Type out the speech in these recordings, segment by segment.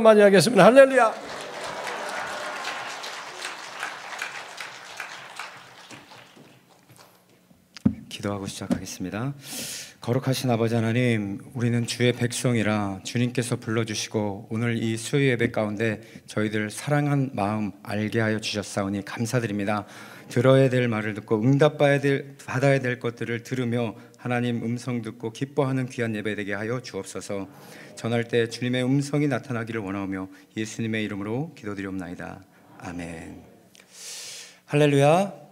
많이 하겠습니다. 할렐루야. 기도하고 시작하겠습니다. 거룩하신 아버지 하나님, 우리는 주의 백성이라 주님께서 불러주시고 오늘 이 수요 예배 가운데 저희들 사랑한 마음 알게 하여 주셨사오니 감사드립니다. 들어야 될 말을 듣고 받아야 될 것들을 들으며 하나님 음성 듣고 기뻐하는 귀한 예배 되게 하여 주옵소서. 전할 때 주님의 음성이 나타나기를 원하오며 예수님의 이름으로 기도드리옵나이다. 아멘. 할렐루야.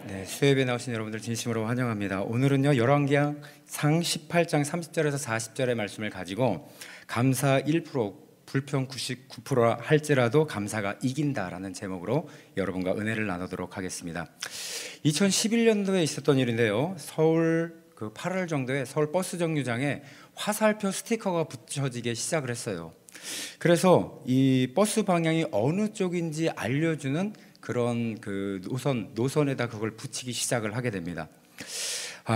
네, 수요예배 나오신 여러분들 진심으로 환영합니다. 오늘은요 열왕기상 18장 30절에서 40절의 말씀을 가지고 감사 1%, 불평 99% 할지라도 감사가 이긴다라는 제목으로 여러분과 은혜를 나누도록 하겠습니다. 2011년도에 있었던 일인데요, 서울 8월 정도에 서울 버스 정류장에 화살표 스티커가 붙여지기 시작을 했어요. 그래서 이 버스 방향이 어느 쪽인지 알려주는 그런 노선에다 그걸 붙이기 시작을 하게 됩니다.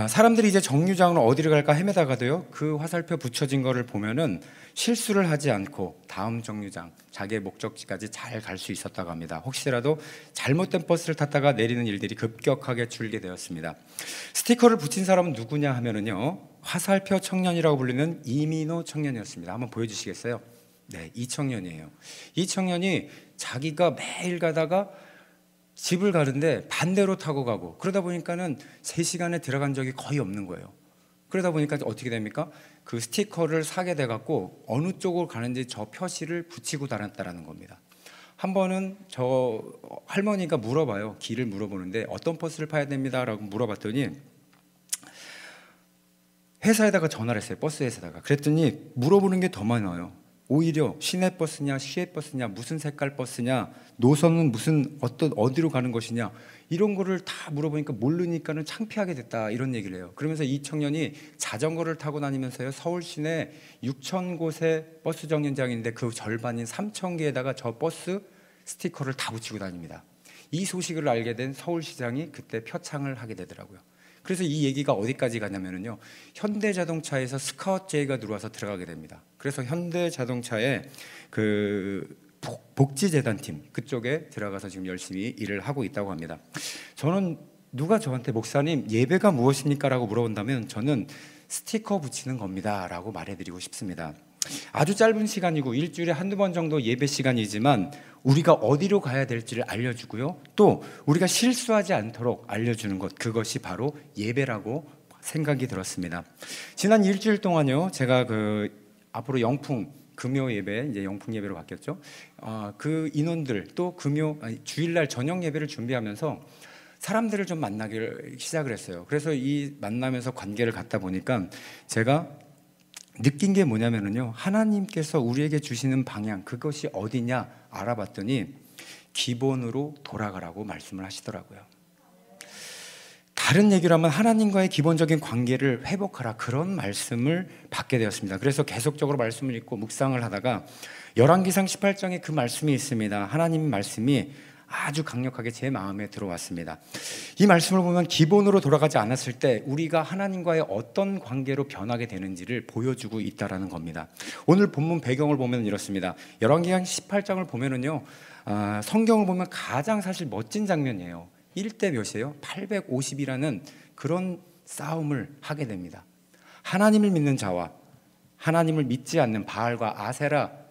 사람들이 이제 정류장으로 어디를 갈까 헤매다가도요, 그 화살표 붙여진 거를 보면은 실수를 하지 않고 다음 정류장, 자기의 목적지까지 잘 갈 수 있었다고 합니다. 혹시라도 잘못된 버스를 탔다가 내리는 일들이 급격하게 줄게 되었습니다. 스티커를 붙인 사람은 누구냐 하면은요, 화살표 청년이라고 불리는 이민호 청년이었습니다. 한번 보여주시겠어요? 네, 이 청년이에요. 이 청년이 자기가 매일 가다가 집을 가는데 반대로 타고 가고, 그러다 보니까는 3시간에 들어간 적이 거의 없는 거예요. 그러다 보니까 어떻게 됩니까? 그 스티커를 사게 돼갖고 어느 쪽으로 가는지 저 표시를 붙이고 다녔다라는 겁니다. 한 번은 저 할머니가 물어봐요. 길을 물어보는데 어떤 버스를 타야 됩니다 라고 물어봤더니 회사에다가 전화를 했어요. 버스 회사에다가. 그랬더니 물어보는 게 더 많아요. 오히려 시내버스냐 시외버스냐 무슨 색깔 버스냐 노선은 무슨 어디로 가는 것이냐 이런 거를 다 물어보니까 모르니까는 창피하게 됐다, 이런 얘기를 해요. 그러면서 이 청년이 자전거를 타고 다니면서요, 서울 시내 6,000곳의 버스 정류장인데 그 절반인 3,000개에다가 저 버스 스티커를 다 붙이고 다닙니다. 이 소식을 알게 된 서울시장이 그때 표창을 하게 되더라고요. 그래서 이 얘기가 어디까지 가냐면요, 현대자동차에서 스카웃 제의가 들어와서 들어가게 됩니다. 그래서 현대자동차의 그 복지재단팀 그쪽에 들어가서 지금 열심히 일을 하고 있다고 합니다. 저는 누가 저한테 목사님 예배가 무엇입니까? 라고 물어본다면 저는 스티커 붙이는 겁니다 라고 말해드리고 싶습니다. 아주 짧은 시간이고 일주일에 한두 번 정도 예배 시간이지만 우리가 어디로 가야 될지를 알려주고요, 또 우리가 실수하지 않도록 알려주는 것, 그것이 바로 예배라고 생각이 들었습니다. 지난 일주일 동안요, 제가 앞으로 영풍 금요 예배, 이제 영풍 예배로 바뀌었죠. 그 인원들 또 주일날 저녁 예배를 준비하면서 사람들을 좀 만나기를 시작을 했어요. 그래서 이 만나면서 관계를 갖다 보니까 제가 느낀 게 뭐냐면요, 하나님께서 우리에게 주시는 방향, 그것이 어디냐 알아봤더니 기본으로 돌아가라고 말씀을 하시더라고요. 다른 얘기로 하면 하나님과의 기본적인 관계를 회복하라, 그런 말씀을 받게 되었습니다. 그래서 계속적으로 말씀을 읽고 묵상을 하다가 열왕기상 18장에 그 말씀이 있습니다. 하나님 말씀이 아주 강력하게 제 마음에 들어왔습니다. 이 말씀을 보면 기본으로 돌아가지 않았을 때 우리가 하나님과의 어떤 관계로 변하게 되는지를 보여주고 있다는 겁니다. 오늘 본문 배경을 보면 이렇습니다. 열왕기상 18장을 보면은요, 성경을 보면 가장 사실 멋진 장면이에요. 1대 몇이에요? 850이라는 그런 싸움을 하게 됩니다. 하나님을 믿는 자와 하나님을 믿지 않는 바알과 아세라,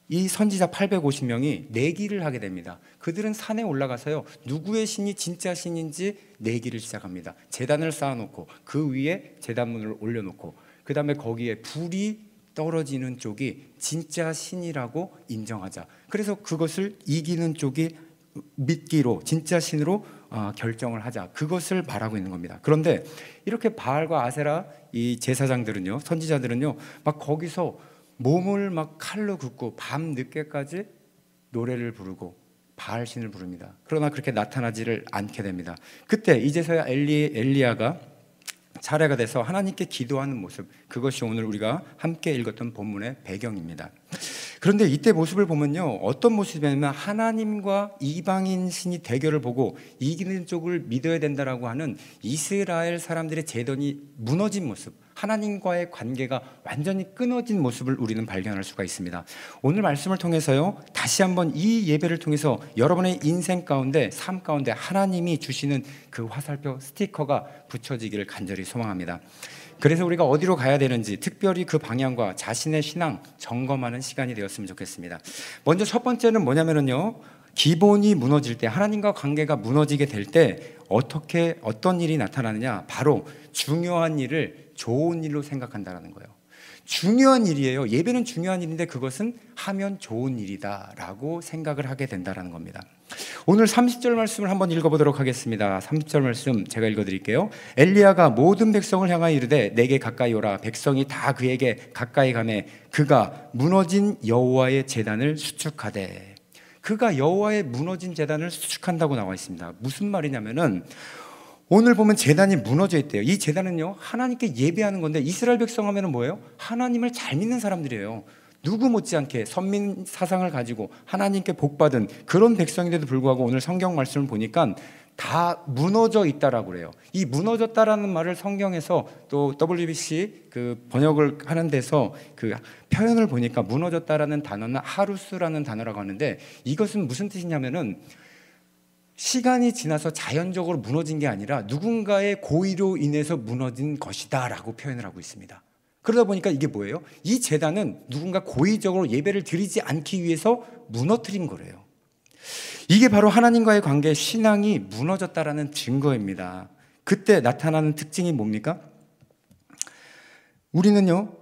이 선지자 850명이 내기를 하게 됩니다. 그들은 산에 올라가서요, 누구의 신이 진짜 신인지 내기를 시작합니다. 제단을 쌓아놓고 그 위에 제단문을 올려놓고 그 다음에 거기에 불이 떨어지는 쪽이 진짜 신이라고 인정하자. 그래서 그것을 이기는 쪽이 믿기로, 진짜 신으로 결정을 하자, 그것을 말하고 있는 겁니다. 그런데 이렇게 바알과 아세라 이 제사장들은요, 선지자들은요, 막 거기서 몸을 막 칼로 긋고 밤 늦게까지 노래를 부르고 바알 신을 부릅니다. 그러나 그렇게 나타나지를 않게 됩니다. 그때 이제서야 엘리야가 차례가 돼서 하나님께 기도하는 모습, 그것이 오늘 우리가 함께 읽었던 본문의 배경입니다. 그런데 이때 모습을 보면요, 어떤 모습이냐면 하나님과 이방인 신이 대결을 보고 이기는 쪽을 믿어야 된다라고 하는 이스라엘 사람들의 제던이 무너진 모습, 하나님과의 관계가 완전히 끊어진 모습을 우리는 발견할 수가 있습니다. 오늘 말씀을 통해서요, 다시 한번 이 예배를 통해서 여러분의 인생 가운데, 삶 가운데 하나님이 주시는 그 화살표 스티커가 붙여지기를 간절히 소망합니다. 그래서 우리가 어디로 가야 되는지, 특별히 그 방향과 자신의 신앙 점검하는 시간이 되었으면 좋겠습니다. 먼저 첫 번째는 뭐냐면요, 기본이 무너질 때, 하나님과 관계가 무너지게 될 때 어떤 일이 나타나느냐, 바로 중요한 일을 좋은 일로 생각한다는 거예요. 중요한 일이에요. 예배는 중요한 일인데 그것은 하면 좋은 일이다라고 생각을 하게 된다는 겁니다. 오늘 30절 말씀을 한번 읽어보도록 하겠습니다. 30절 말씀 제가 읽어드릴게요. 엘리야가 모든 백성을 향하여 이르되 내게 가까이 오라. 백성이 다 그에게 가까이 가매 그가 무너진 여호와의 제단을 수축하되. 그가 여호와의 무너진 제단을 수축한다고 나와 있습니다. 무슨 말이냐면은 오늘 보면 제단이 무너져 있대요. 이 제단은요, 하나님께 예배하는 건데, 이스라엘 백성 하면은 뭐예요? 하나님을 잘 믿는 사람들이에요. 누구 못지않게 선민 사상을 가지고 하나님께 복받은 그런 백성인데도 불구하고 오늘 성경 말씀을 보니까 다 무너져 있다라고 그래요. 이 무너졌다라는 말을 성경에서 또 WBC 그 번역을 하는 데서 그 표현을 보니까 무너졌다라는 단어는 하루스라는 단어라고 하는데, 이것은 무슨 뜻이냐면은 시간이 지나서 자연적으로 무너진 게 아니라 누군가의 고의로 인해서 무너진 것이다 라고 표현을 하고 있습니다. 그러다 보니까 이게 뭐예요? 이 제단은 누군가 고의적으로 예배를 드리지 않기 위해서 무너뜨린 거래요. 이게 바로 하나님과의 관계, 신앙이 무너졌다라는 증거입니다. 그때 나타나는 특징이 뭡니까? 우리는요,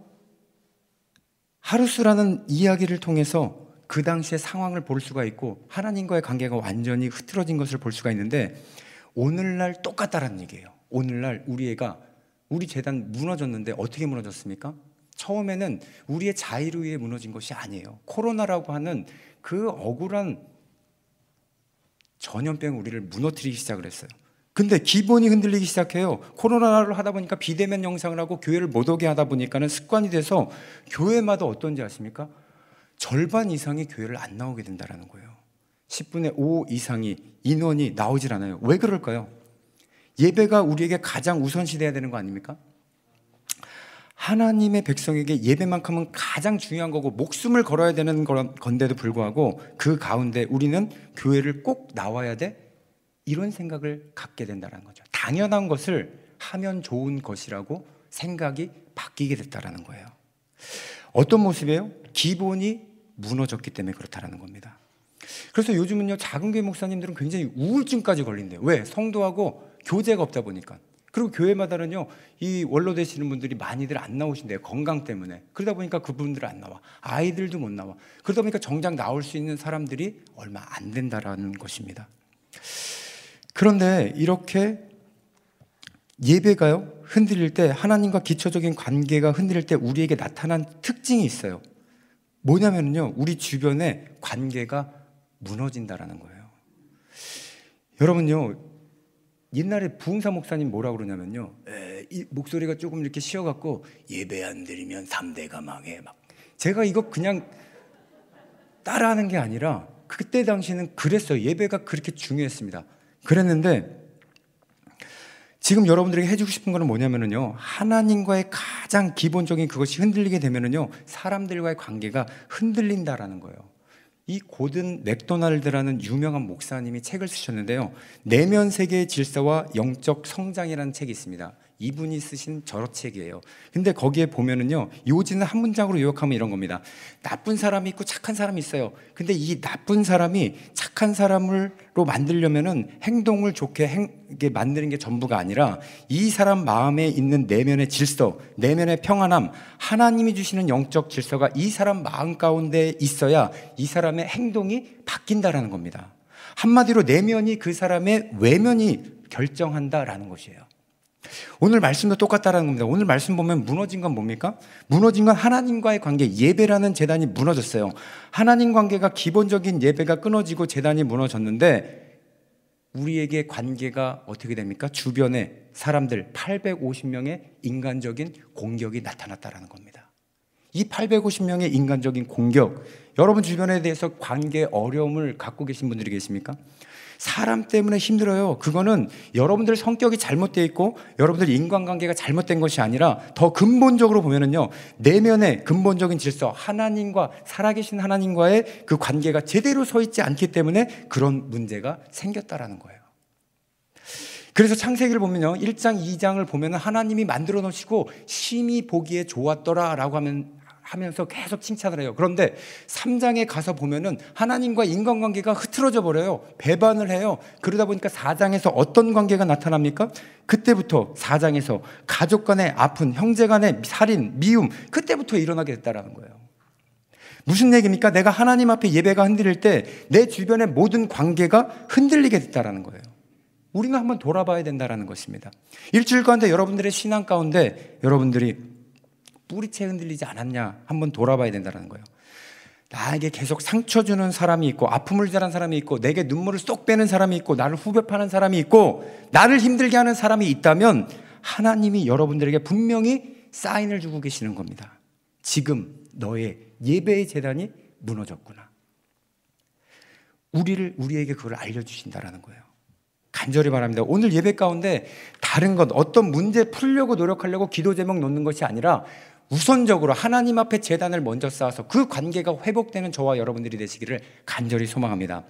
하루스라는 이야기를 통해서 그 당시의 상황을 볼 수가 있고 하나님과의 관계가 완전히 흐트러진 것을 볼 수가 있는데, 오늘날 똑같다라는 얘기예요. 오늘날 우리 제단 무너졌는데 어떻게 무너졌습니까? 처음에는 우리의 자의로 의해 무너진 것이 아니에요. 코로나라고 하는 그 억울한 전염병이 우리를 무너뜨리기 시작을 했어요. 근데 기본이 흔들리기 시작해요. 코로나를 하다 보니까 비대면 영상을 하고 교회를 못 오게 하다 보니까는 습관이 돼서 교회마다 어떤지 아십니까? 절반 이상이 교회를 안 나오게 된다는 거예요. 10분의 5 이상이 인원이 나오질 않아요. 왜 그럴까요? 예배가 우리에게 가장 우선시돼야 되는 거 아닙니까? 하나님의 백성에게 예배만큼은 가장 중요한 거고 목숨을 걸어야 되는 건데도 불구하고 그 가운데 우리는 교회를 꼭 나와야 돼? 이런 생각을 갖게 된다는 거죠. 당연한 것을 하면 좋은 것이라고 생각이 바뀌게 됐다는 거예요. 어떤 모습이에요? 기본이 무너졌기 때문에 그렇다는 겁니다. 그래서 요즘은요, 작은 교회 목사님들은 굉장히 우울증까지 걸린대요. 왜? 성도하고 교제가 없다 보니까. 그리고 교회마다는요, 이 원로 되시는 분들이 많이들 안 나오신대요. 건강 때문에. 그러다 보니까 그분들은 안 나와. 아이들도 못 나와. 그러다 보니까 정작 나올 수 있는 사람들이 얼마 안 된다라는 것입니다. 그런데 이렇게 예배가요, 흔들릴 때, 하나님과 기초적인 관계가 흔들릴 때 우리에게 나타난 특징이 있어요. 뭐냐면요, 우리 주변에 관계가 무너진다라는 거예요. 여러분요, 옛날에 부흥사 목사님 뭐라고 그러냐면요, 이 목소리가 조금 이렇게 쉬어갖고 예배 안 드리면 3대가 망해 막. 제가 이거 그냥 따라하는 게 아니라 그때 당시에는 그랬어요. 예배가 그렇게 중요했습니다. 그랬는데 지금 여러분들에게 해주고 싶은 거는 뭐냐면요, 하나님과의 가장 기본적인 그것이 흔들리게 되면요, 사람들과의 관계가 흔들린다라는 거예요. 이 고든 맥도날드라는 유명한 목사님이 책을 쓰셨는데요, 내면 세계의 질서와 영적 성장이라는 책이 있습니다. 이분이 쓰신 저력책이에요. 근데 거기에 보면은요, 요지는 한 문장으로 요약하면 이런 겁니다. 나쁜 사람이 있고 착한 사람이 있어요. 근데 이 나쁜 사람이 착한 사람으로 만들려면은 행동을 좋게 만드는 게 전부가 아니라 이 사람 마음에 있는 내면의 질서, 내면의 평안함, 하나님이 주시는 영적 질서가 이 사람 마음 가운데 있어야 이 사람의 행동이 바뀐다라는 겁니다. 한마디로 내면이 그 사람의 외면이 결정한다라는 것이에요. 오늘 말씀도 똑같다라는 겁니다. 오늘 말씀 보면 무너진 건 뭡니까? 무너진 건 하나님과의 관계, 예배라는 제단이 무너졌어요. 하나님 관계가, 기본적인 예배가 끊어지고 제단이 무너졌는데 우리에게 관계가 어떻게 됩니까? 주변에 사람들 850명의 인간적인 공격이 나타났다라는 겁니다. 이 850명의 인간적인 공격, 여러분 주변에 대해서 관계 어려움을 갖고 계신 분들이 계십니까? 사람 때문에 힘들어요. 그거는 여러분들 성격이 잘못되어 있고 여러분들 인간관계가 잘못된 것이 아니라 더 근본적으로 보면은요, 내면의 근본적인 질서, 하나님과 살아계신 하나님과의 그 관계가 제대로 서 있지 않기 때문에 그런 문제가 생겼다라는 거예요. 그래서 창세기를 보면요, 1장 2장을 보면 하나님이 만들어 놓으시고 심히 보기에 좋았더라라고 하면서 계속 칭찬을 해요. 그런데 3장에 가서 보면은 하나님과 인간관계가 흐트러져 버려요. 배반을 해요. 그러다 보니까 4장에서 어떤 관계가 나타납니까? 그때부터 4장에서 가족 간의 아픈, 형제 간의 살인, 미움, 그때부터 일어나게 됐다라는 거예요. 무슨 얘기입니까? 내가 하나님 앞에 예배가 흔들릴 때 내 주변의 모든 관계가 흔들리게 됐다라는 거예요. 우리는 한번 돌아봐야 된다라는 것입니다. 일주일 가운데 여러분들의 신앙 가운데 여러분들이 뿌리채 흔들리지 않았냐 한번 돌아봐야 된다는 거예요. 나에게 계속 상처 주는 사람이 있고 아픔을 자란 사람이 있고 내게 눈물을 쏙 빼는 사람이 있고 나를 후벼파는 사람이 있고 나를 힘들게 하는 사람이 있다면 하나님이 여러분들에게 분명히 사인을 주고 계시는 겁니다. 지금 너의 예배의 재단이 무너졌구나. 우리에게 그걸 알려주신다라는 거예요. 간절히 바랍니다. 오늘 예배 가운데 다른 것, 어떤 문제 풀려고 노력하려고 기도 제목 놓는 것이 아니라 우선적으로 하나님 앞에 제단을 먼저 쌓아서 그 관계가 회복되는 저와 여러분들이 되시기를 간절히 소망합니다.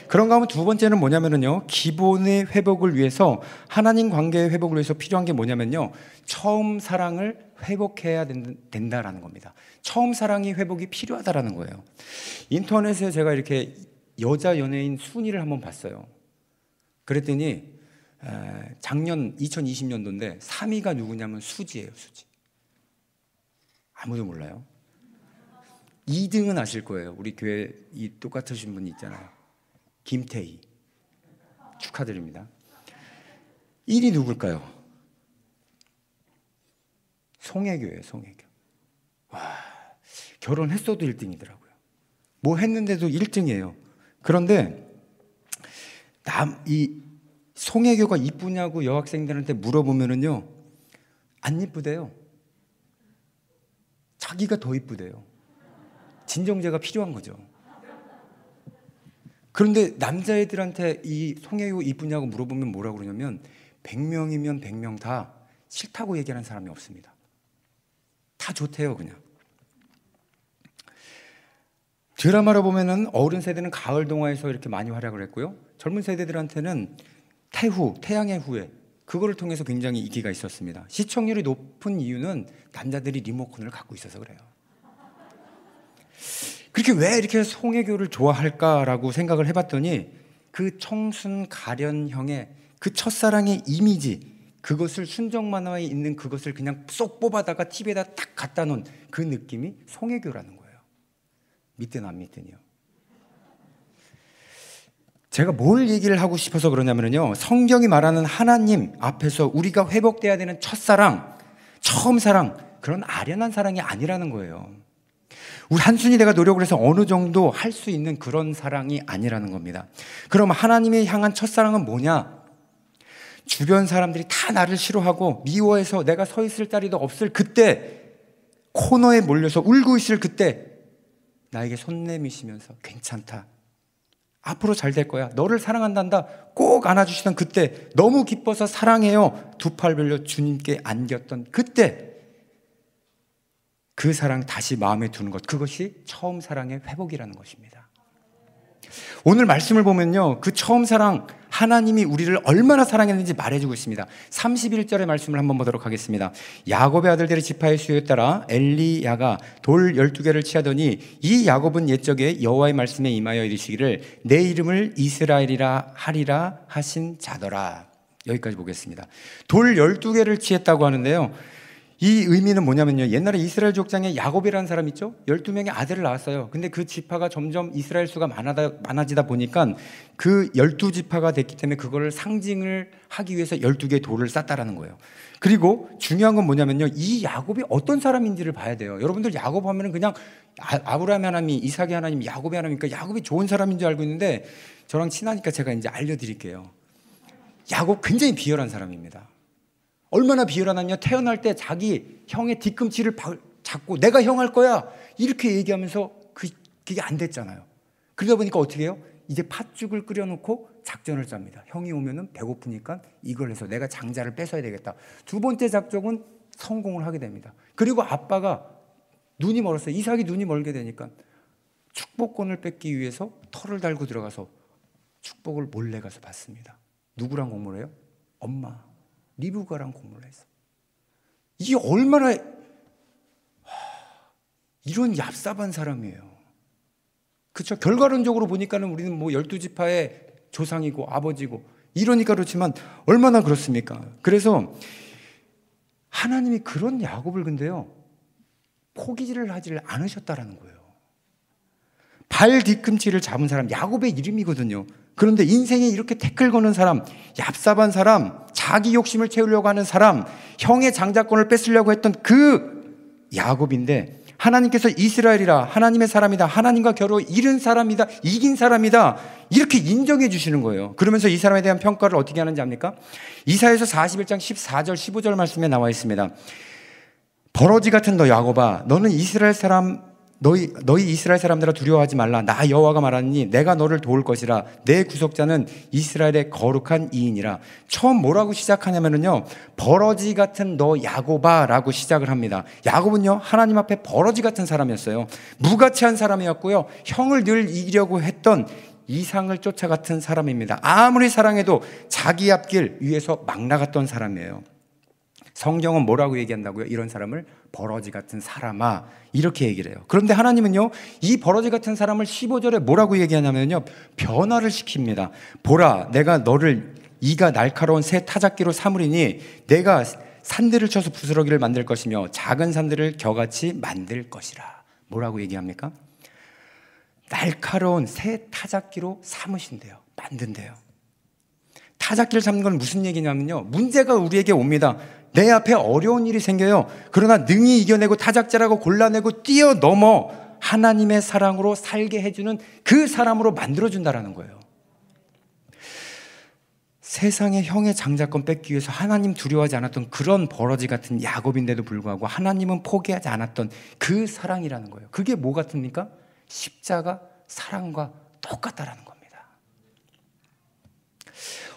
그런가 하면 두 번째는 뭐냐면요, 기본의 회복을 위해서, 하나님 관계의 회복을 위해서 필요한 게 뭐냐면요, 처음 사랑을 회복해야 된다라는 겁니다. 처음 사랑이 회복이 필요하다라는 거예요. 인터넷에 제가 이렇게 여자 연예인 순위를 한번 봤어요. 그랬더니 작년 2020년도인데 3위가 누구냐면 수지예요. 수지. 아무도 몰라요. 2등은 아실 거예요. 우리 교회 이 똑같으신 분이 있잖아요. 김태희. 축하드립니다. 1위 누굴까요? 송혜교예요. 송혜교. 와, 결혼했어도 1등이더라고요. 뭐 했는데도 1등이에요. 그런데 이 송혜교가 이쁘냐고 여학생들한테 물어보면은요, 안 이쁘대요. 자기가 더 이쁘대요. 진정제가 필요한 거죠. 그런데 남자애들한테 이 송혜교 이쁘냐고 물어보면 뭐라고 그러냐면 100명이면 100명 다 싫다고 얘기하는 사람이 없습니다. 다 좋대요. 그냥. 드라마로 보면은 어른 세대는 가을 동화에서 이렇게 많이 활약을 했고요, 젊은 세대들한테는 태양의 후예, 그거를 통해서 굉장히 인기가 있었습니다. 시청률이 높은 이유는 남자들이 리모컨을 갖고 있어서 그래요. 그렇게 왜 이렇게 송혜교를 좋아할까라고 생각을 해봤더니 그 청순 가련형의 그 첫사랑의 이미지, 그것을 순정 만화에 있는 그것을 그냥 쏙 뽑아다가 TV에다 딱 갖다 놓은 그 느낌이 송혜교라는 거예요. 믿든 안 믿든요. 제가 뭘 얘기를 하고 싶어서 그러냐면요, 성경이 말하는 하나님 앞에서 우리가 회복돼야 되는 첫사랑, 처음 사랑, 그런 아련한 사랑이 아니라는 거예요. 우리 한순히 내가 노력을 해서 어느 정도 할 수 있는 그런 사랑이 아니라는 겁니다. 그럼 하나님이 향한 첫사랑은 뭐냐? 주변 사람들이 다 나를 싫어하고 미워해서 내가 서 있을 자리도 없을 그때, 코너에 몰려서 울고 있을 그때 나에게 손 내미시면서 괜찮다, 앞으로 잘 될 거야, 너를 사랑한단다 꼭 안아주시던 그때, 너무 기뻐서 사랑해요 두 팔 벌려 주님께 안겼던 그때, 그 사랑 다시 마음에 두는 것, 그것이 처음 사랑의 회복이라는 것입니다. 오늘 말씀을 보면요, 그 처음 사랑, 하나님이 우리를 얼마나 사랑했는지 말해주고 있습니다. 31절의 말씀을 한번 보도록 하겠습니다. 야곱의 아들들의 지파의 수요에 따라 엘리야가 돌 12개를 취하더니 이 야곱은 옛적에 여호와의 말씀에 임하여 이르시기를 내 이름을 이스라엘이라 하리라 하신 자더라. 여기까지 보겠습니다. 돌 12개를 취했다고 하는데요, 이 의미는 뭐냐면요, 옛날에 이스라엘 족장에 야곱이라는 사람 있죠? 12명의 아들을 낳았어요. 근데 그 지파가 점점 이스라엘 수가 많아지다 보니까 그 12지파가 됐기 때문에 그거를 상징을 하기 위해서 12개의 돌을 쌌다라는 거예요. 그리고 중요한 건 뭐냐면요, 이 야곱이 어떤 사람인지를 봐야 돼요. 여러분들 야곱 하면은 그냥 아브라함의 하나님, 이삭의 하나님, 야곱의 하나님이니까 야곱이 좋은 사람인 줄 알고 있는데, 저랑 친하니까 제가 이제 알려드릴게요. 야곱 굉장히 비열한 사람입니다. 얼마나 비열하냐면요, 태어날 때 자기 형의 뒤꿈치를 잡고 내가 형 할 거야 이렇게 얘기하면서 그 그게 안 됐잖아요. 그러다 보니까 어떻게 해요? 이제 팥죽을 끓여놓고 작전을 짭니다. 형이 오면은 배고프니까 이걸 해서 내가 장자를 뺏어야 되겠다. 두 번째 작전은 성공을 하게 됩니다. 그리고 아빠가 눈이 멀었어요. 이삭이 눈이 멀게 되니까 축복권을 뺏기 위해서 털을 달고 들어가서 축복을 몰래 가서 받습니다. 누구랑 공모를 해요? 엄마 리브가랑 공모를 했어. 이게 얼마나 이런 얍삽한 사람이에요. 그렇죠? 결과론적으로 보니까는 우리는 뭐 12지파의 조상이고 아버지고 이러니까 그렇지만 얼마나 그렇습니까? 그래서 하나님이 그런 야곱을 근데요 포기를 하지를 않으셨다라는 거예요. 발 뒤꿈치를 잡은 사람 야곱의 이름이거든요. 그런데 인생에 이렇게 태클 거는 사람, 얍삽한 사람, 자기 욕심을 채우려고 하는 사람, 형의 장자권을 뺏으려고 했던 그 야곱인데 하나님께서 이스라엘이라 하나님의 사람이다, 하나님과 겨루 이른 사람이다, 이긴 사람이다 이렇게 인정해 주시는 거예요. 그러면서 이 사람에 대한 평가를 어떻게 하는지 압니까? 이사야서 41장 14절 15절 말씀에 나와 있습니다. 버러지 같은 너 야곱아, 너는 이스라엘 사람 너희 이스라엘 사람들아 두려워하지 말라. 나 여호와가 말하니 내가 너를 도울 것이라. 내 구속자는 이스라엘의 거룩한 이인이라. 처음 뭐라고 시작하냐면요, 버러지 같은 너 야곱아라고 시작을 합니다. 야곱은요 하나님 앞에 버러지 같은 사람이었어요. 무가치한 사람이었고요, 형을 늘 이기려고 했던 이상을 쫓아갔던 사람입니다. 아무리 사랑해도 자기 앞길 위해서 막 나갔던 사람이에요. 성경은 뭐라고 얘기한다고요? 이런 사람을 버러지 같은 사람아 이렇게 얘기를 해요. 그런데 하나님은요 이 버러지 같은 사람을 15절에 뭐라고 얘기하냐면요, 변화를 시킵니다. 보라, 내가 너를 이가 날카로운 새 타작기로 삼으리니 내가 산들을 쳐서 부스러기를 만들 것이며 작은 산들을 겨같이 만들 것이라. 뭐라고 얘기합니까? 날카로운 새 타작기로 삼으신대요. 만든대요. 타작기를 잡는 건 무슨 얘기냐면요, 문제가 우리에게 옵니다. 내 앞에 어려운 일이 생겨요. 그러나 능히 이겨내고 타작자라고 골라내고 뛰어넘어 하나님의 사랑으로 살게 해주는 그 사람으로 만들어준다라는 거예요. 세상의 형의 장자권 뺏기 위해서 하나님 두려워하지 않았던 그런 버러지 같은 야곱인데도 불구하고 하나님은 포기하지 않았던 그 사랑이라는 거예요. 그게 뭐 같습니까? 십자가 사랑과 똑같다라는 겁니다.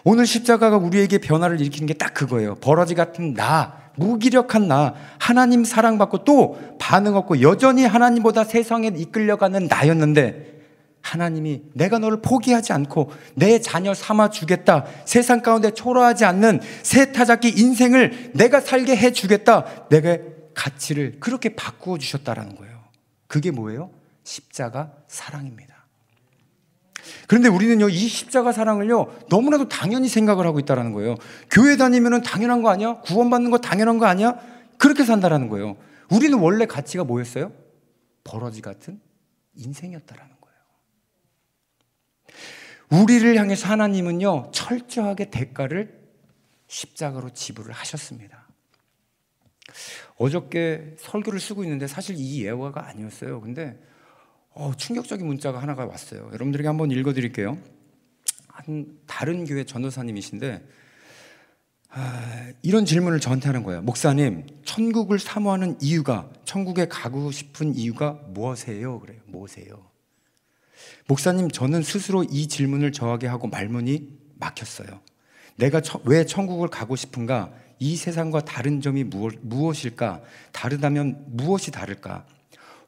오늘 십자가가 우리에게 변화를 일으키는 게 딱 그거예요. 버러지 같은 나, 무기력한 나, 하나님 사랑받고 또 반응 없고 여전히 하나님보다 세상에 이끌려가는 나였는데 하나님이 내가 너를 포기하지 않고 내 자녀 삼아 주겠다, 세상 가운데 초라하지 않는 새 타작기 인생을 내가 살게 해주겠다, 내가 가치를 그렇게 바꾸어 주셨다라는 거예요. 그게 뭐예요? 십자가 사랑입니다. 그런데 우리는요 이 십자가 사랑을요 너무나도 당연히 생각을 하고 있다는 거예요. 교회 다니면 당연한 거 아니야? 구원받는 거 당연한 거 아니야? 그렇게 산다라는 거예요. 우리는 원래 가치가 뭐였어요? 버러지 같은 인생이었다라는 거예요. 우리를 향해서 하나님은요 철저하게 대가를 십자가로 지불을 하셨습니다. 어저께 설교를 쓰고 있는데 사실 이 예화가 아니었어요. 근데 충격적인 문자가 하나가 왔어요. 여러분들에게 한번 읽어드릴게요. 한 다른 교회 전도사님이신데 이런 질문을 저한테 하는 거예요. 목사님, 천국을 사모하는 이유가, 천국에 가고 싶은 이유가 무엇이에요? 그래요. 무엇이에요? 목사님, 저는 스스로 이 질문을 저에게 하고 말문이 막혔어요. 내가 왜 천국을 가고 싶은가? 이 세상과 다른 점이 무엇일까? 다르다면 무엇이 다를까?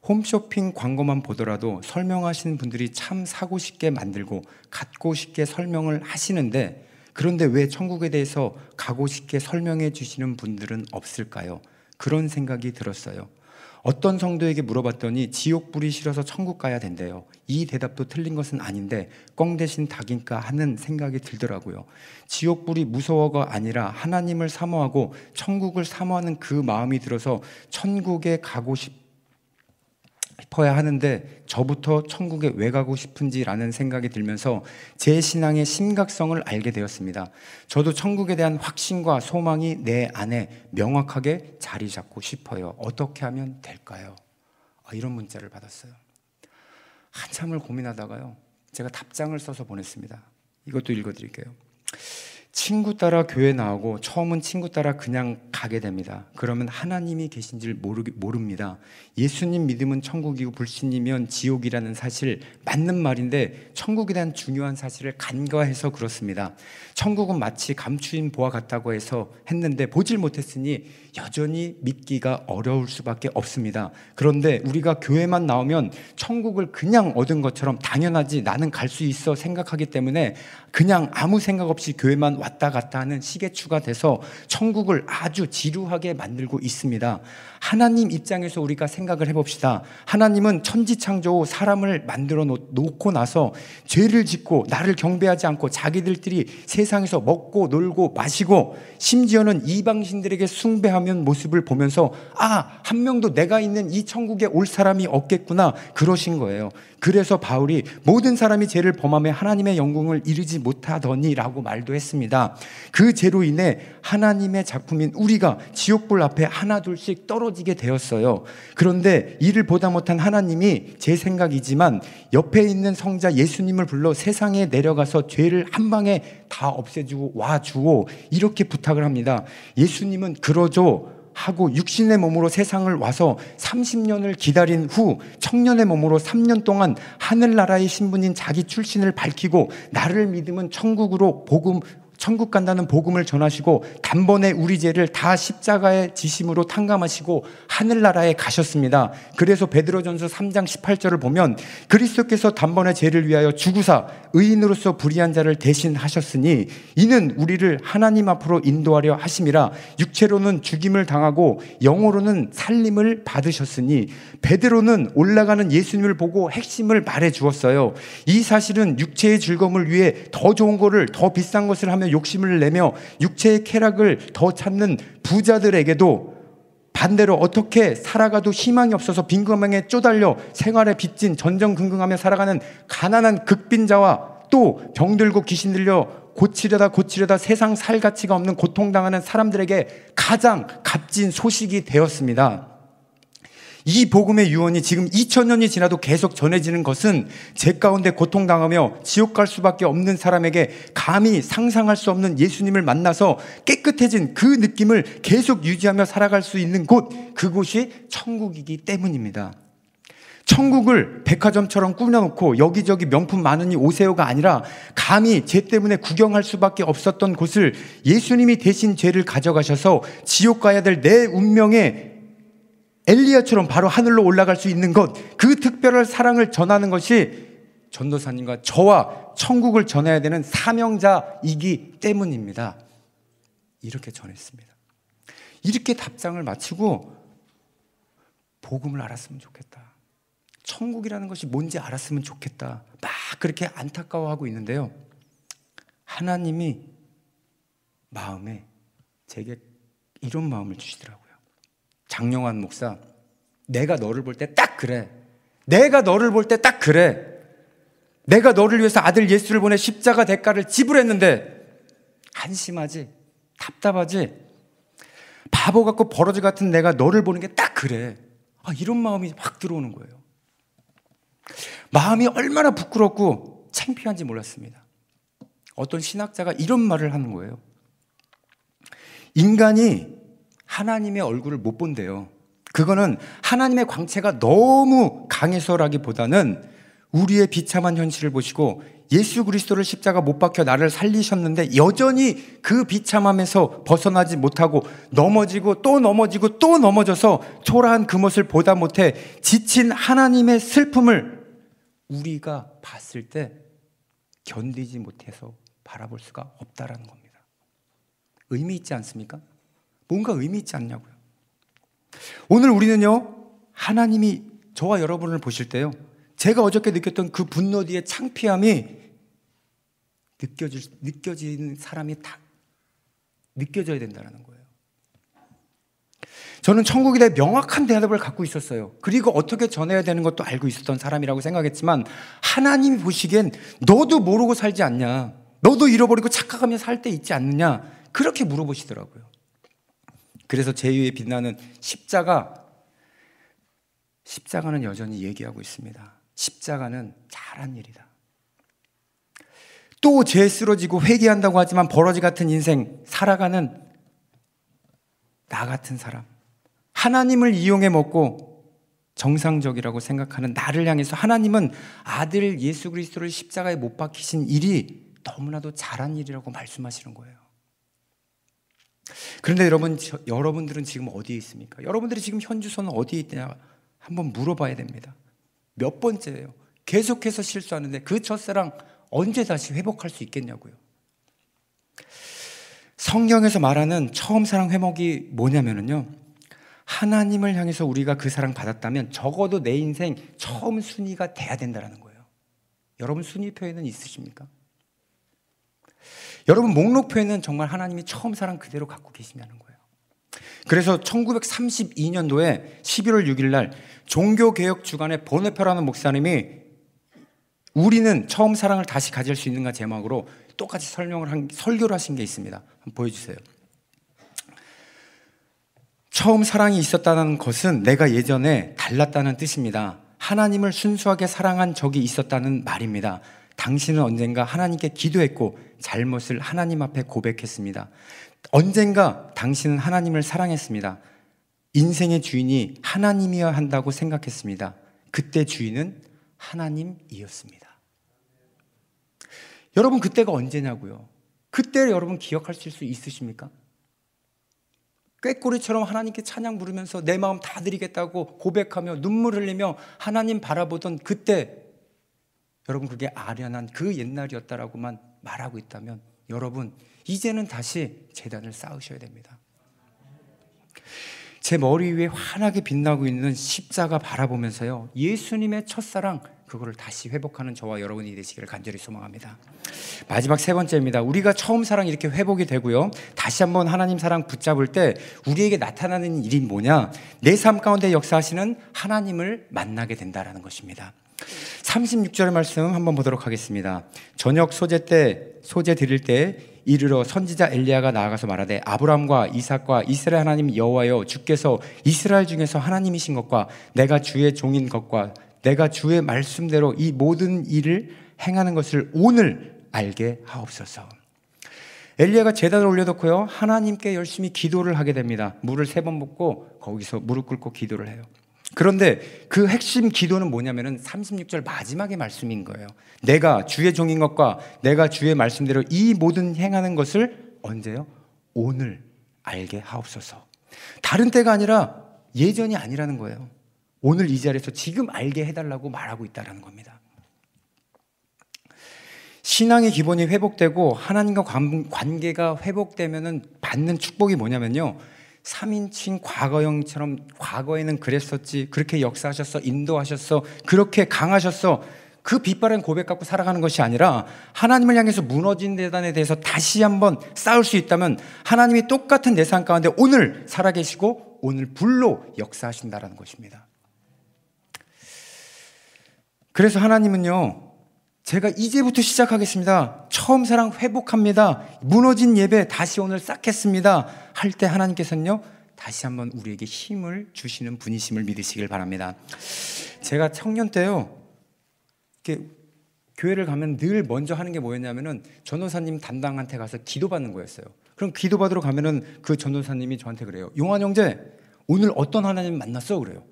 홈쇼핑 광고만 보더라도 설명하시는 분들이 참 사고 싶게 만들고 갖고 싶게 설명을 하시는데, 그런데 왜 천국에 대해서 가고 싶게 설명해 주시는 분들은 없을까요? 그런 생각이 들었어요. 어떤 성도에게 물어봤더니 지옥불이 싫어서 천국 가야 된대요. 이 대답도 틀린 것은 아닌데 꽝 대신 닭인가 하는 생각이 들더라고요. 지옥불이 무서워가 아니라 하나님을 사모하고 천국을 사모하는 그 마음이 들어서 천국에 가고 싶어야 하는데 저부터 천국에 왜 가고 싶은지라는 생각이 들면서 제 신앙의 심각성을 알게 되었습니다. 저도 천국에 대한 확신과 소망이 내 안에 명확하게 자리 잡고 싶어요. 어떻게 하면 될까요? 이런 문자를 받았어요. 한참을 고민하다가요 제가 답장을 써서 보냈습니다. 이것도 읽어드릴게요. 친구 따라 교회 나오고 처음은 친구 따라 그냥 가게 됩니다. 그러면 하나님이 계신 줄 모릅니다. 예수님 믿으면 천국이고 불신이면 지옥이라는 사실 맞는 말인데 천국에 대한 중요한 사실을 간과해서 그렇습니다. 천국은 마치 감추인 보화 같다고 해서 했는데 보질 못했으니 여전히 믿기가 어려울 수밖에 없습니다. 그런데 우리가 교회만 나오면 천국을 그냥 얻은 것처럼 당연하지 나는 갈 수 있어 생각하기 때문에 그냥 아무 생각 없이 교회만 왔다 갔다 하는 시계추가 돼서 천국을 아주 지루하게 만들고 있습니다. 하나님 입장에서 우리가 생각을 해봅시다. 하나님은 천지창조 사람을 만들어 놓고 나서 죄를 짓고 나를 경배하지 않고 자기들끼리 세상에서 먹고 놀고 마시고 심지어는 이방신들에게 숭배하는 모습을 보면서 한 명도 내가 있는 이 천국에 올 사람이 없겠구나 그러신 거예요. 그래서 바울이 모든 사람이 죄를 범하며 하나님의 영광을 이루지 못하더니라고 말도 했습니다. 그 죄로 인해 하나님의 작품인 우리가 지옥불 앞에 하나둘씩 떨어지게 되었어요. 그런데 이를 보다 못한 하나님이 제 생각이지만 옆에 있는 성자 예수님을 불러 세상에 내려가서 죄를 한 방에 다 없애주고 와주오 이렇게 부탁을 합니다. 예수님은 그러죠 하고 육신의 몸으로 세상을 와서 30년을 기다린 후 청년의 몸으로 3년 동안 하늘나라의 신분인 자기 출신을 밝히고 나를 믿으면 천국 간다는 복음을 전하시고 단번에 우리 죄를 다 십자가의 지심으로 탕감하시고 하늘나라에 가셨습니다. 그래서 베드로전서 3장 18절을 보면 그리스도께서 단번에 죄를 위하여 죽으사 의인으로서 불의한 자를 대신하셨으니 이는 우리를 하나님 앞으로 인도하려 하심이라. 육체로는 죽임을 당하고 영으로는 살림을 받으셨으니 베드로는 올라가는 예수님을 보고 핵심을 말해 주었어요. 이 사실은 육체의 즐거움을 위해 더 좋은 거를 더 비싼 것을 하며 욕심을 내며 육체의 쾌락을 더 찾는 부자들에게도 반대로 어떻게 살아가도 희망이 없어서 빈곤망에 쪼달려 생활에 빚진 전전긍긍하며 살아가는 가난한 극빈자와 또 병들고 귀신 들려 고치려다 세상 살 가치가 없는 고통당하는 사람들에게 가장 값진 소식이 되었습니다. 이 복음의 유언이 지금 2000년이 지나도 계속 전해지는 것은 제 가운데 고통당하며 지옥 갈 수밖에 없는 사람에게 감히 상상할 수 없는 예수님을 만나서 깨끗해진 그 느낌을 계속 유지하며 살아갈 수 있는 그곳이 천국이기 때문입니다. 천국을 백화점처럼 꾸며놓고 여기저기 명품 많으니 오세요가 아니라 감히 죄 때문에 구경할 수밖에 없었던 곳을 예수님이 대신 죄를 가져가셔서 지옥 가야 될 내 운명에 엘리야처럼 바로 하늘로 올라갈 수 있는 것, 그 특별한 사랑을 전하는 것이 전도사님과 저와 천국을 전해야 되는 사명자이기 때문입니다. 이렇게 전했습니다. 이렇게 답장을 마치고 복음을 알았으면 좋겠다. 천국이라는 것이 뭔지 알았으면 좋겠다. 막 그렇게 안타까워하고 있는데요. 하나님이 마음에 제게 이런 마음을 주시더라고요. 장영환 목사, 내가 너를 볼 때 딱 그래. 내가 너를 볼 때 딱 그래. 내가 너를 위해서 아들 예수를 보내 십자가 대가를 지불했는데 한심하지? 답답하지? 바보 같고 버러지 같은 내가 너를 보는 게 딱 그래. 이런 마음이 확 들어오는 거예요. 마음이 얼마나 부끄럽고 창피한지 몰랐습니다. 어떤 신학자가 이런 말을 하는 거예요. 인간이 하나님의 얼굴을 못 본대요. 그거는 하나님의 광채가 너무 강해서라기보다는 우리의 비참한 현실을 보시고 예수 그리스도를 십자가 못 박혀 나를 살리셨는데 여전히 그 비참함에서 벗어나지 못하고 넘어지고 또 넘어지고 또 넘어져서 초라한 그 모습을 보다 못해 지친 하나님의 슬픔을 우리가 봤을 때 견디지 못해서 바라볼 수가 없다라는 겁니다. 의미 있지 않습니까? 뭔가 의미 있지 않냐고요. 오늘 우리는요, 하나님이 저와 여러분을 보실 때요, 제가 어저께 느꼈던 그 분노 뒤에 창피함이 느껴지는 사람이 다 느껴져야 된다는 거예요. 저는 천국에 대해 명확한 대답을 갖고 있었어요. 그리고 어떻게 전해야 되는 것도 알고 있었던 사람이라고 생각했지만 하나님이 보시기엔 너도 모르고 살지 않냐, 너도 잃어버리고 착각하며 살 때 있지 않느냐, 그렇게 물어보시더라고요. 그래서 제2의 빛나는 십자가는 여전히 얘기하고 있습니다. 십자가는 잘한 일이다. 또 죄에 쓰러지고 회개한다고 하지만 버러지 같은 인생 살아가는 나 같은 사람, 하나님을 이용해 먹고 정상적이라고 생각하는 나를 향해서 하나님은 아들 예수 그리스도를 십자가에 못 박히신 일이 너무나도 잘한 일이라고 말씀하시는 거예요. 그런데 여러분들은 지금 어디에 있습니까? 여러분들이 지금 현 주소는 어디에 있냐 한번 물어봐야 됩니다. 몇 번째예요? 계속해서 실수하는데 그 첫사랑 언제 다시 회복할 수 있겠냐고요. 성경에서 말하는 처음 사랑 회복이 뭐냐면요, 하나님을 향해서 우리가 그 사랑 받았다면 적어도 내 인생 처음 순위가 돼야 된다는 거예요. 여러분 순위표에는 있으십니까? 여러분 목록표에는 정말 하나님이 처음 사랑 그대로 갖고 계시냐는 거예요. 그래서 1932년도에 11월 6일 날 종교개혁 주간에 보네페라는 목사님이 우리는 처음 사랑을 다시 가질 수 있는가 제목으로 똑같이 설교를 하신 게 있습니다. 한번 보여주세요. 처음 사랑이 있었다는 것은 내가 예전에 달랐다는 뜻입니다. 하나님을 순수하게 사랑한 적이 있었다는 말입니다. 당신은 언젠가 하나님께 기도했고 잘못을 하나님 앞에 고백했습니다. 언젠가 당신은 하나님을 사랑했습니다. 인생의 주인이 하나님이어야 한다고 생각했습니다. 그때 주인은 하나님이었습니다. 여러분 그때가 언제냐고요? 그때를 여러분 기억하실 수 있으십니까? 꾀꼬리처럼 하나님께 찬양 부르면서 내 마음 다 드리겠다고 고백하며 눈물 흘리며 하나님 바라보던 그때, 여러분 그게 아련한 그 옛날이었다라고만 말하고 있다면 여러분 이제는 다시 제단을 쌓으셔야 됩니다. 제 머리 위에 환하게 빛나고 있는 십자가 바라보면서요, 예수님의 첫사랑 그거를 다시 회복하는 저와 여러분이 되시기를 간절히 소망합니다. 마지막 세 번째입니다. 우리가 처음 사랑 이렇게 회복이 되고요, 다시 한번 하나님 사랑 붙잡을 때 우리에게 나타나는 일이 뭐냐, 내 삶 가운데 역사하시는 하나님을 만나게 된다는 것입니다. 36절의 말씀 한번 보도록 하겠습니다. 저녁 소제 드릴 때 이르러 선지자 엘리야가 나아가서 말하되 아브라함과 이삭과 이스라엘 하나님 여호와여, 주께서 이스라엘 중에서 하나님이신 것과 내가 주의 종인 것과 내가 주의 말씀대로 이 모든 일을 행하는 것을 오늘 알게 하옵소서. 엘리야가 제단을 올려놓고요, 하나님께 열심히 기도를 하게 됩니다. 물을 3번 붓고 거기서 무릎 꿇고 기도를 해요. 그런데 그 핵심 기도는 뭐냐면은 36절 마지막의 말씀인 거예요. 내가 주의 종인 것과 내가 주의 말씀대로 이 모든 행하는 것을 언제요? 오늘 알게 하옵소서. 다른 때가 아니라 예전이 아니라는 거예요. 오늘 이 자리에서 지금 알게 해달라고 말하고 있다는 겁니다. 신앙의 기본이 회복되고 하나님과 관계가 회복되면 받는 축복이 뭐냐면요, 3인칭 과거형처럼 과거에는 그랬었지, 그렇게 역사하셨어, 인도하셨어, 그렇게 강하셨어, 그 빛바랜 고백 갖고 살아가는 것이 아니라 하나님을 향해서 무너진 대단에 대해서 다시 한번 싸울 수 있다면 하나님이 똑같은 내 삶 가운데 오늘 살아계시고 오늘 불로 역사하신다는 것입니다. 그래서 하나님은요, 제가 이제부터 시작하겠습니다, 처음 사랑 회복합니다, 무너진 예배 다시 오늘 쌓겠습니다 할 때 하나님께서는요 다시 한번 우리에게 힘을 주시는 분이심을 믿으시길 바랍니다. 제가 청년 때요, 이렇게 교회를 가면 늘 먼저 하는 게 뭐였냐면은 전도사님 담당한테 가서 기도받는 거였어요. 그럼 기도받으러 가면은 그 전도사님이 저한테 그래요. 용환 형제, 오늘 어떤 하나님 만났어? 그래요.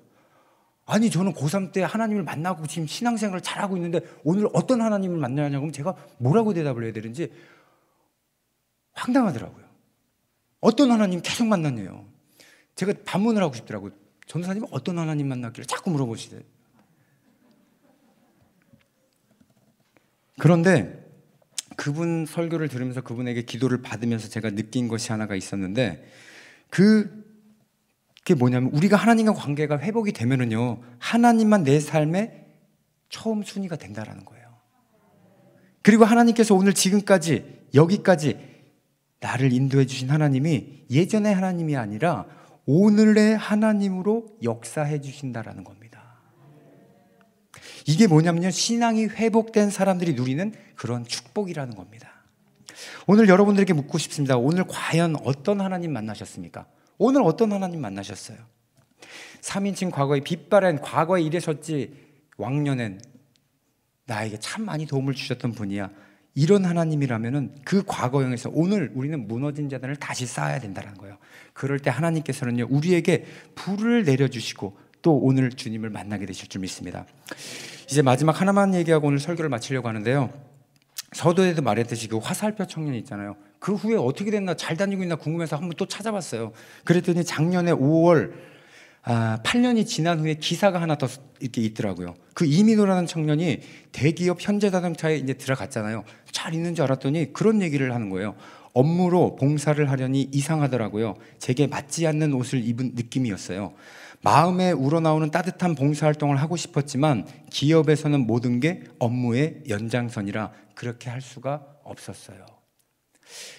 아니 저는 고3 때 하나님을 만나고 지금 신앙생활을 잘하고 있는데 오늘 어떤 하나님을 만나냐고 하면 제가 뭐라고 대답을 해야 되는지 황당하더라고요. 어떤 하나님 계속 만났네요. 제가 반문을 하고 싶더라고요. 전도사님은 어떤 하나님 만났길래 자꾸 물어보시대. 그런데 그분 설교를 들으면서 그분에게 기도를 받으면서 제가 느낀 것이 하나가 있었는데, 그게 뭐냐면 우리가 하나님과 관계가 회복이 되면은요, 하나님만 내 삶의 처음 순위가 된다라는 거예요. 그리고 하나님께서 오늘 지금까지 여기까지 나를 인도해 주신 하나님이 예전의 하나님이 아니라 오늘의 하나님으로 역사해 주신다라는 겁니다. 이게 뭐냐면요, 신앙이 회복된 사람들이 누리는 그런 축복이라는 겁니다. 오늘 여러분들에게 묻고 싶습니다. 오늘 과연 어떤 하나님 만나셨습니까? 오늘 어떤 하나님 만나셨어요? 3인칭 과거에 빛바랜 과거에 이래셨지 왕년엔 나에게 참 많이 도움을 주셨던 분이야, 이런 하나님이라면은 그 과거형에서 오늘 우리는 무너진 재단을 다시 쌓아야 된다는 거예요. 그럴 때 하나님께서는요, 우리에게 불을 내려주시고 또 오늘 주님을 만나게 되실 줄 믿습니다. 이제 마지막 하나만 얘기하고 오늘 설교를 마치려고 하는데요. 서두에도 말했듯이 그 화살표 청년이 있잖아요. 그 후에 어떻게 됐나, 잘 다니고 있나 궁금해서 한번 또 찾아봤어요. 그랬더니 작년에 5월 8년이 지난 후에 기사가 하나 더 이렇게 있더라고요. 그 이민호라는 청년이 대기업 현대자동차에 이제 들어갔잖아요. 잘 있는 줄 알았더니 그런 얘기를 하는 거예요. 업무로 봉사를 하려니 이상하더라고요. 제게 맞지 않는 옷을 입은 느낌이었어요. 마음에 우러나오는 따뜻한 봉사활동을 하고 싶었지만 기업에서는 모든 게 업무의 연장선이라 그렇게 할 수가 없었어요.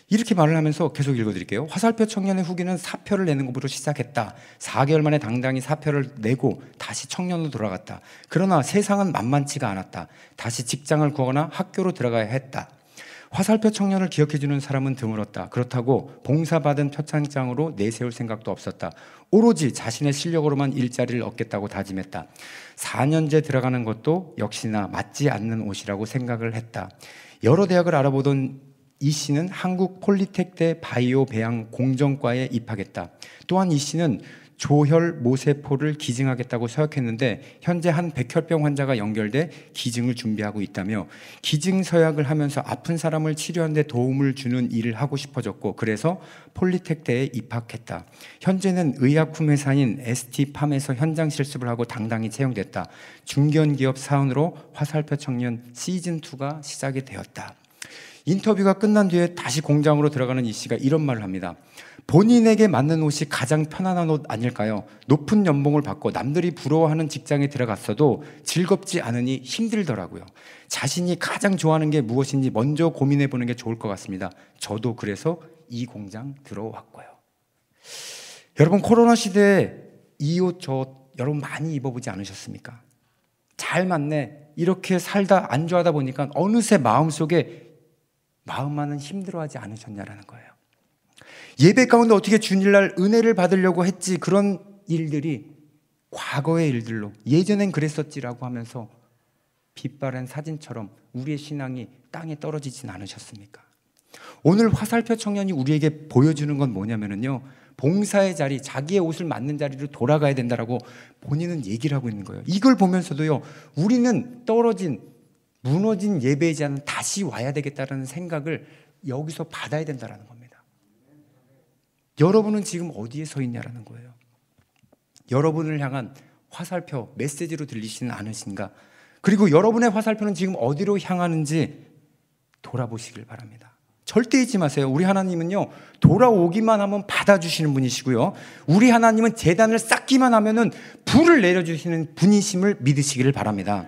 이렇게 말을 하면서 계속 읽어드릴게요. 화살표 청년의 후기는 사표를 내는 것으로 시작했다. 4개월 만에 당당히 사표를 내고 다시 청년으로 돌아갔다. 그러나 세상은 만만치가 않았다. 다시 직장을 구하거나 학교로 들어가야 했다. 화살표 청년을 기억해주는 사람은 드물었다. 그렇다고 봉사받은 표창장으로 내세울 생각도 없었다. 오로지 자신의 실력으로만 일자리를 얻겠다고 다짐했다. 4년제 들어가는 것도 역시나 맞지 않는 옷이라고 생각을 했다. 여러 대학을 알아보던 이 씨는 한국 폴리텍대 바이오 배양 공정과에 입학했다. 또한 이 씨는 조혈 모세포를 기증하겠다고 서약했는데 현재 한 백혈병 환자가 연결돼 기증을 준비하고 있다며 기증 서약을 하면서 아픈 사람을 치료하는 데 도움을 주는 일을 하고 싶어졌고 그래서 폴리텍대에 입학했다. 현재는 의약품 회사인 ST팜에서 현장 실습을 하고 당당히 채용됐다. 중견기업 사원으로 화살표 청년 시즌2가 시작이 되었다. 인터뷰가 끝난 뒤에 다시 공장으로 들어가는 이 씨가 이런 말을 합니다. 본인에게 맞는 옷이 가장 편안한 옷 아닐까요? 높은 연봉을 받고 남들이 부러워하는 직장에 들어갔어도 즐겁지 않으니 힘들더라고요. 자신이 가장 좋아하는 게 무엇인지 먼저 고민해 보는 게 좋을 것 같습니다. 저도 그래서 이 공장 들어왔고요. 여러분, 코로나 시대에 이 옷 여러분 많이 입어보지 않으셨습니까? 잘 맞네. 이렇게 살다 안주하다 보니까 어느새 마음만은 힘들어하지 않으셨냐라는 거예요. 예배 가운데 어떻게 주일날 은혜를 받으려고 했지, 그런 일들이 과거의 일들로 예전엔 그랬었지라고 하면서 빛바랜 사진처럼 우리의 신앙이 땅에 떨어지진 않으셨습니까? 오늘 화살표 청년이 우리에게 보여주는 건 뭐냐면요, 봉사의 자리, 자기의 옷을 맞는 자리로 돌아가야 된다라고 본인은 얘기를 하고 있는 거예요. 이걸 보면서도요, 우리는 무너진 예배자는 다시 와야 되겠다는 생각을 여기서 받아야 된다는 겁니다. 여러분은 지금 어디에 서 있냐라는 거예요. 여러분을 향한 화살표, 메시지로 들리시는 않으신가? 그리고 여러분의 화살표는 지금 어디로 향하는지 돌아보시길 바랍니다. 절대 잊지 마세요. 우리 하나님은요, 돌아오기만 하면 받아주시는 분이시고요, 우리 하나님은 재단을 쌓기만 하면은 불을 내려주시는 분이심을 믿으시기를 바랍니다.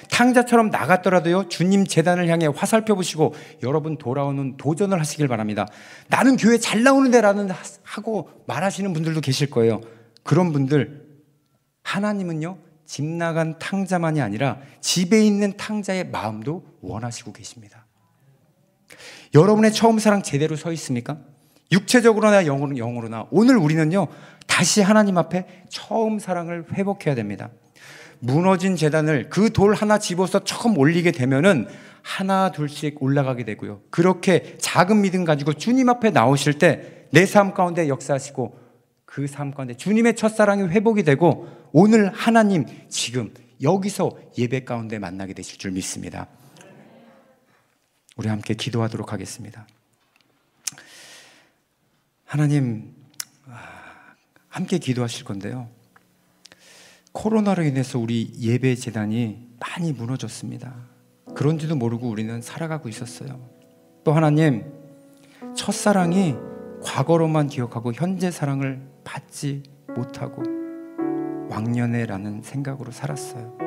탕자처럼 나갔더라도요, 주님 재단을 향해 화살표 보시고 여러분 돌아오는 도전을 하시길 바랍니다. 나는 교회 잘 나오는데 라는 하고 말하시는 분들도 계실 거예요. 그런 분들, 하나님은요, 집 나간 탕자만이 아니라 집에 있는 탕자의 마음도 원하시고 계십니다. 여러분의 처음 사랑 제대로 서 있습니까? 육체적으로나 영으로나 오늘 우리는요, 다시 하나님 앞에 처음 사랑을 회복해야 됩니다. 무너진 재단을 그 돌 하나 집어서 처음 올리게 되면은 하나 둘씩 올라가게 되고요, 그렇게 작은 믿음 가지고 주님 앞에 나오실 때 내 삶 가운데 역사하시고 그 삶 가운데 주님의 첫사랑이 회복이 되고 오늘 하나님 지금 여기서 예배 가운데 만나게 되실 줄 믿습니다. 우리 함께 기도하도록 하겠습니다. 하나님, 함께 기도하실 건데요, 코로나로 인해서 우리 예배 재단이 많이 무너졌습니다. 그런지도 모르고 우리는 살아가고 있었어요. 또 하나님, 첫사랑이 과거로만 기억하고 현재 사랑을 받지 못하고 왕년에라는 생각으로 살았어요.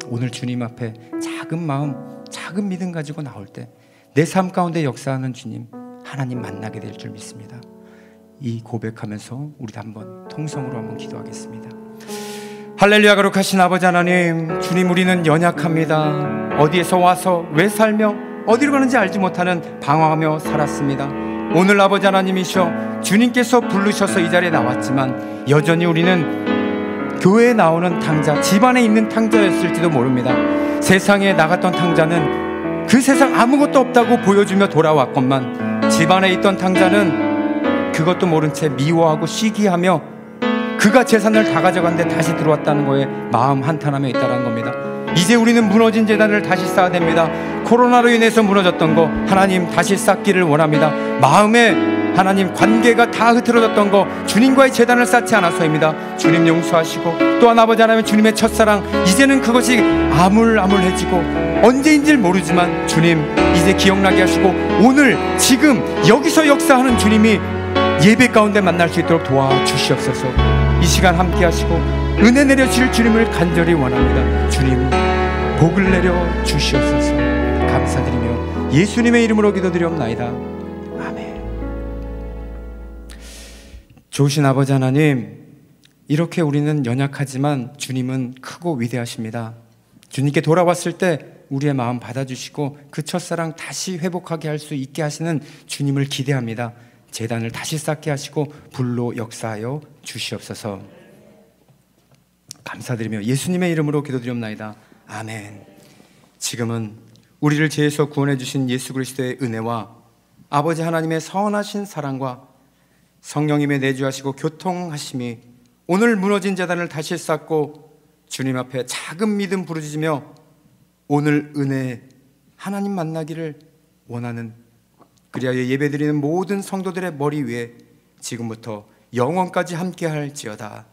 오늘 주님 앞에 작은 마음, 작은 믿음 가지고 나올 때 내 삶 가운데 역사하는 주님 하나님 만나게 될 줄 믿습니다. 이 고백하면서 우리 한번 통성으로 한번 기도하겠습니다. 할렐루야. 거룩하신 아버지 하나님, 주님, 우리는 연약합니다. 어디에서 와서 왜 살며 어디로 가는지 알지 못하는 방황하며 살았습니다. 오늘 아버지 하나님이셔 주님께서 부르셔서 이 자리에 나왔지만 여전히 우리는 교회에 나오는 탕자, 집안에 있는 탕자였을지도 모릅니다. 세상에 나갔던 탕자는 그 세상 아무것도 없다고 보여주며 돌아왔건만 집안에 있던 당자는 그것도 모른 채 미워하고 시기하며 그가 재산을 다 가져간데 다시 들어왔다는 거에 마음 한탄하며 있다는 겁니다. 이제 우리는 무너진 재단을 다시 쌓아야 됩니다. 코로나로 인해서 무너졌던 거 하나님 다시 쌓기를 원합니다. 마음에 하나님 관계가 다 흐트러졌던 거 주님과의 재단을 쌓지 않아서입니다. 주님 용서하시고 또한 아버지 하나님 주님의 첫사랑 이제는 그것이 아물아물해지고 언제인지 모르지만 주님 이제 기억나게 하시고 오늘 지금 여기서 역사하는 주님이 예배 가운데 만날 수 있도록 도와주시옵소서. 이 시간 함께 하시고 은혜 내려주실 주님을 간절히 원합니다. 주님 복을 내려 주시옵소서. 감사드리며 예수님의 이름으로 기도드리옵나이다. 아멘. 좋으신 아버지 하나님, 이렇게 우리는 연약하지만 주님은 크고 위대하십니다. 주님께 돌아왔을 때 우리의 마음 받아주시고 그 첫사랑 다시 회복하게 할 수 있게 하시는 주님을 기대합니다. 재단을 다시 쌓게 하시고 불로 역사하여 주시옵소서. 감사드리며 예수님의 이름으로 기도드리옵나이다. 아멘. 지금은 우리를 죄에서 구원해 주신 예수 그리스도의 은혜와 아버지 하나님의 선하신 사랑과 성령님의 내주하시고 교통하심이 오늘 무너진 재단을 다시 쌓고 주님 앞에 작은 믿음 부르짖으며 오늘 은혜 하나님 만나기를 원하는, 그리하여 예배드리는 모든 성도들의 머리 위에 지금부터 영원까지 함께 할지어다.